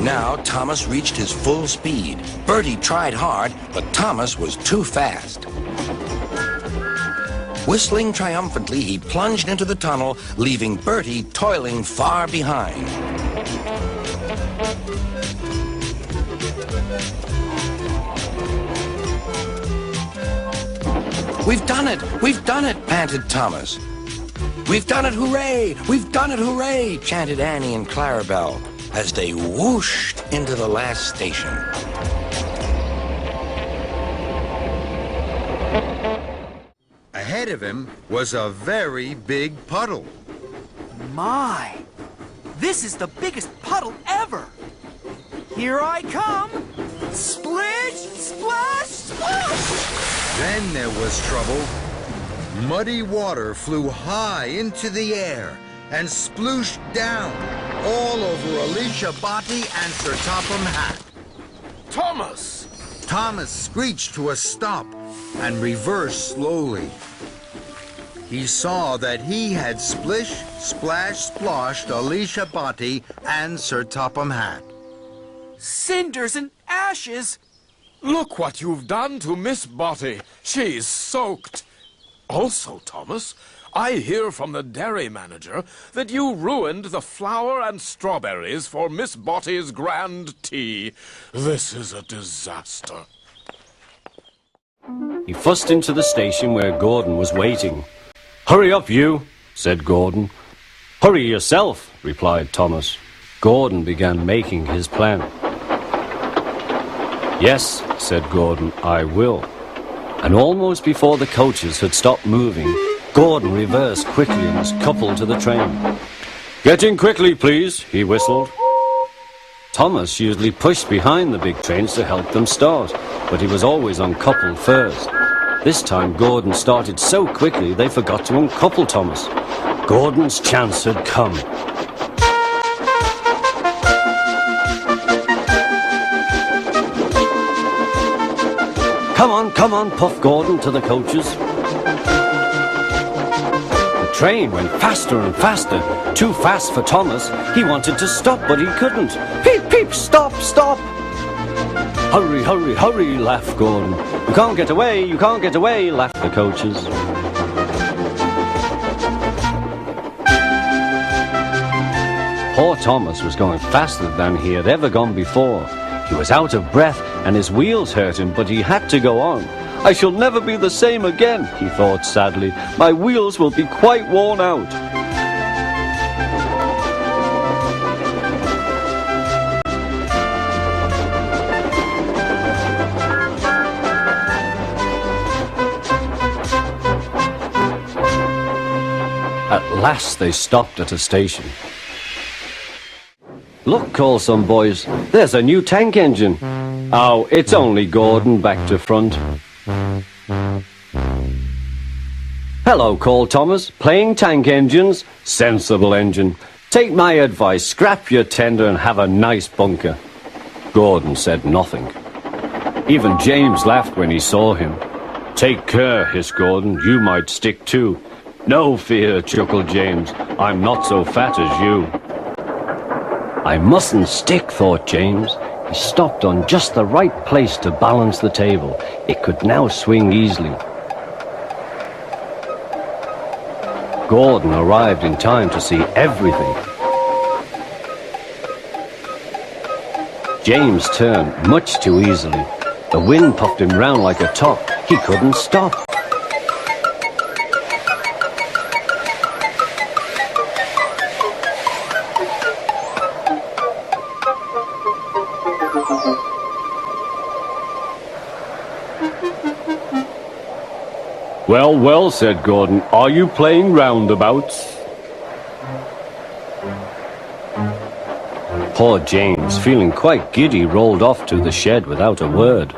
Now Thomas reached his full speed. Bertie tried hard, but Thomas was too fast. Whistling triumphantly, he plunged into the tunnel, leaving Bertie toiling far behind. "We've done it! We've done it!" panted Thomas. "We've done it, hooray! We've done it, hooray!" chanted Annie and Clarabelle as they whooshed into the last station. Ahead of him was a very big puddle. My! This is the biggest puddle ever! Here I come! Splish! Splash! Splash! Then there was trouble. Muddy water flew high into the air and splooshed down all over Alicia Botti and Sir Topham Hatt. Thomas! Thomas screeched to a stop and reversed slowly. He saw that he had splish, splash, splashed Alicia Botti and Sir Topham Hatt. Cinders and ashes! Look what you've done to Miss Botti. She's soaked. Also, Thomas, I hear from the dairy manager that you ruined the flour and strawberries for Miss Botti's grand tea. This is a disaster. He fussed into the station where Gordon was waiting. "Hurry up, you," said Gordon. "Hurry yourself," replied Thomas. Gordon began making his plan. "Yes," said Gordon, "I will." And almost before the coaches had stopped moving, Gordon reversed quickly and was coupled to the train. "Get in quickly, please," he whistled. Thomas usually pushed behind the big trains to help them start, but he was always uncoupled first. This time Gordon started so quickly they forgot to uncouple Thomas. Gordon's chance had come. Come on, puffed Gordon to the coaches. The train went faster and faster, too fast for Thomas. He wanted to stop, but he couldn't. "Peep, peep, stop, stop!" "Hurry, hurry, hurry," laughed Gordon. You can't get away, laughed the coaches. Poor Thomas was going faster than he had ever gone before. He was out of breath and his wheels hurt him, but he had to go on. "I shall never be the same again," he thought sadly. "My wheels will be quite worn out." At last they stopped at a station. "Look," called some boys, "there's a new tank engine." "Oh, it's only Gordon," back to front. "Hello," called Thomas, "playing tank engines? Sensible engine. Take my advice, scrap your tender and have a nice bunker." Gordon said nothing. Even James laughed when he saw him. "Take care," hissed Gordon, "you might stick too." "No fear," chuckled James, "I'm not so fat as you." I mustn't stick, thought James. He stopped on just the right place to balance the table. It could now swing easily. Gordon arrived in time to see everything. James turned much too easily. The wind puffed him round like a top. He couldn't stop. "Well, well," said Gordon, "are you playing roundabouts?" Poor James, feeling quite giddy, rolled off to the shed without a word.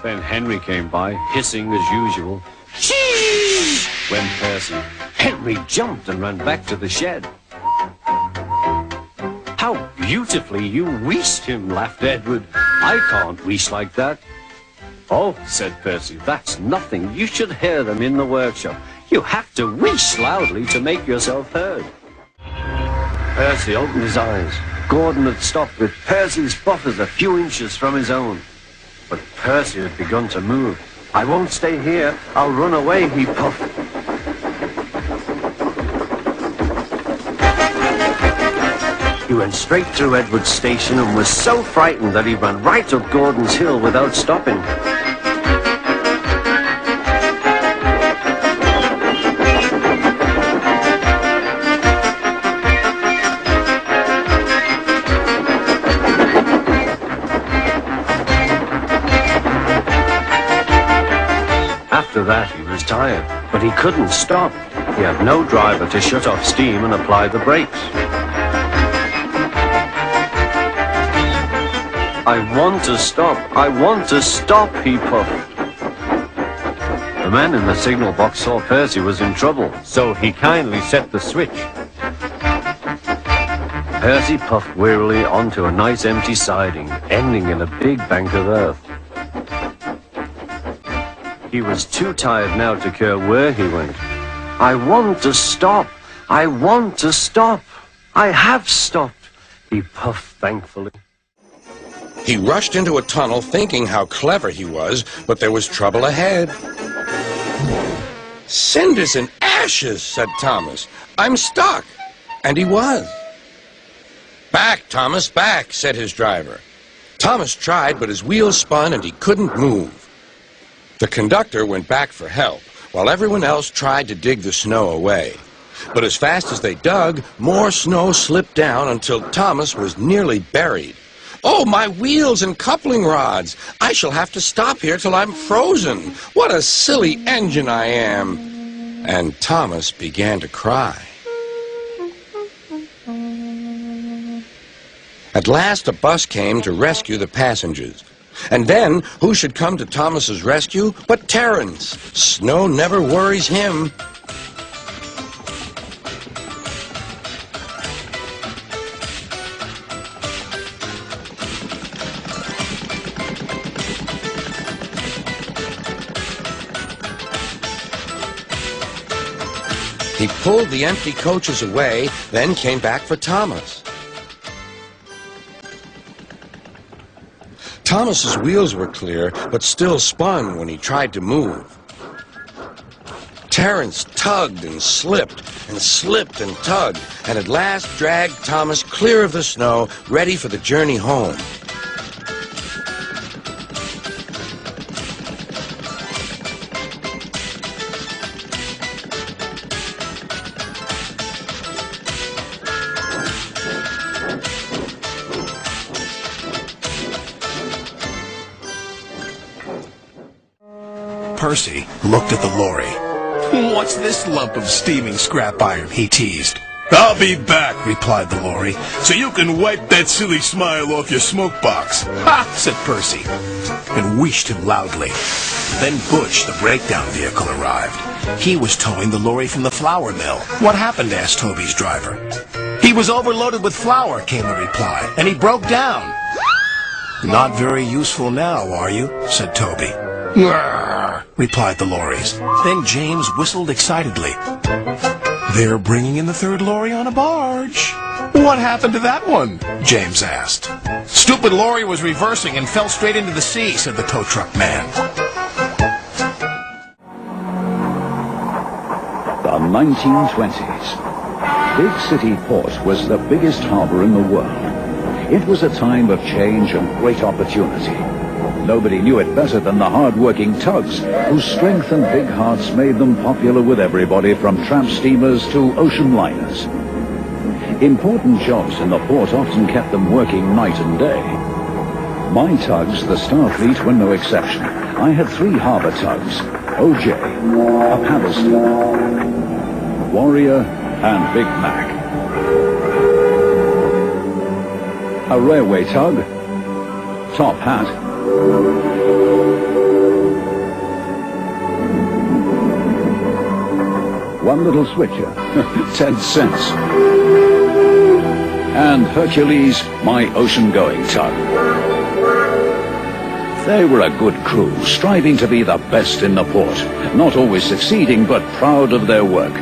Then Henry came by, hissing as usual. "Chee!" went Percy. Henry jumped and ran back to the shed. "How beautifully you wheeshed him," laughed Edward. "I can't wheesh like that." Oh, said Percy, that's nothing. You should hear them in the workshop. You have to wheeze loudly to make yourself heard. Percy opened his eyes. Gordon had stopped with Percy's buffers a few inches from his own. But Percy had begun to move. I won't stay here. I'll run away, he puffed. He went straight through Edward's station and was so frightened that he ran right up Gordon's hill without stopping. After that, he was tired, but he couldn't stop. He had no driver to shut off steam and apply the brakes. I want to stop, he puffed. The man in the signal box saw Percy was in trouble, so he kindly set the switch. Percy puffed wearily onto a nice empty siding, ending in a big bank of earth. He was too tired now to care where he went. I want to stop. I want to stop. I have stopped, he puffed thankfully. He rushed into a tunnel thinking how clever he was, but there was trouble ahead. "Cinders and ashes," said Thomas. "I'm stuck." And he was. "Back, Thomas, back," said his driver. Thomas tried, but his wheels spun and he couldn't move. The conductor went back for help, while everyone else tried to dig the snow away. But as fast as they dug, more snow slipped down until Thomas was nearly buried. "Oh, my wheels and coupling rods! I shall have to stop here till I'm frozen. What a silly engine I am!" And Thomas began to cry. At last, a bus came to rescue the passengers. And then, who should come to Thomas's rescue but Terence? Snow never worries him. He pulled the empty coaches away, then came back for Thomas. Thomas's wheels were clear, but still spun when he tried to move. Terence tugged and slipped and tugged, and at last dragged Thomas clear of the snow, ready for the journey home. Percy looked at the lorry. "What's this lump of steaming scrap iron?" he teased. "I'll be back," replied the lorry, "so you can wipe that silly smile off your smoke box." "Ha!" said Percy, and wheezed him loudly. Then Butch, the breakdown vehicle, arrived. He was towing the lorry from the flour mill. "What happened?" asked Toby's driver. "He was overloaded with flour," came the reply, "and he broke down." "Not very useful now, are you?" said Toby. "Grrr," replied the lorries. Then James whistled excitedly. "They're bringing in the third lorry on a barge." "What happened to that one?" James asked. "Stupid lorry was reversing and fell straight into the sea," said the tow truck man. The 1920s. Big City Port was the biggest harbor in the world. It was a time of change and great opportunity. Nobody knew it better than the hard-working tugs, whose strength and big hearts made them popular with everybody from tramp steamers to ocean liners. Important jobs in the port often kept them working night and day. My tugs, the Starfleet, were no exception. I had 3 harbor tugs: OJ, a Paddleston, Warrior, and Big Mac. A railway tug, Top Hat, one little switcher, 10 cents. And Hercules, my ocean-going tug. They were a good crew, striving to be the best in the port. Not always succeeding, but proud of their work.